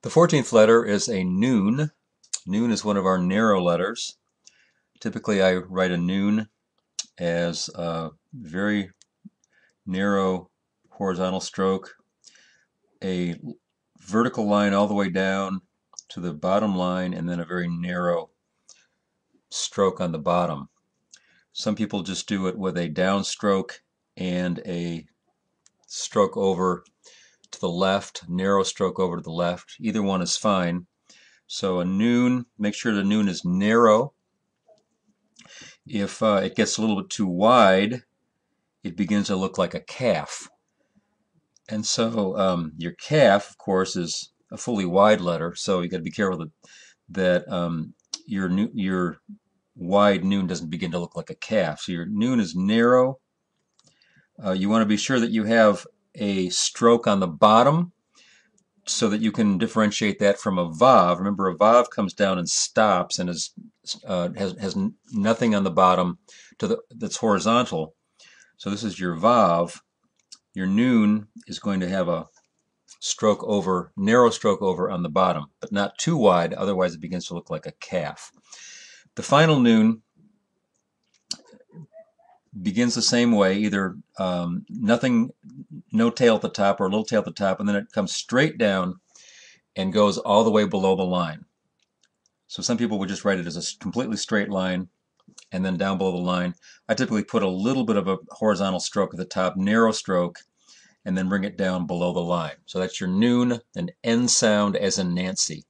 The 14th letter is a noon. Noon is one of our narrow letters. Typically I write a noon as a very narrow horizontal stroke, a vertical line all the way down to the bottom line, and then a very narrow stroke on the bottom. Some people just do it with a downstroke and a stroke over to the left, narrow stroke over to the left. Either one is fine. So a noon, make sure the noon is narrow. If it gets a little bit too wide, it begins to look like a calf. And so your calf, of course, is a fully wide letter, so you got to be careful that your wide noon doesn't begin to look like a calf. So your noon is narrow. You want to be sure that you have a stroke on the bottom so that you can differentiate that from a vav. Remember, a vav comes down and stops and has nothing on the bottom that's horizontal. So this is your vav. Your noon is going to have a stroke over, narrow stroke over on the bottom, but not too wide, otherwise it begins to look like a calf. The final noon begins the same way, either nothing, no tail at the top or a little tail at the top, and then it comes straight down and goes all the way below the line. So some people would just write it as a completely straight line and then down below the line. I typically put a little bit of a horizontal stroke at the top, narrow stroke, and then bring it down below the line. So that's your noon, an N sound as in Nancy.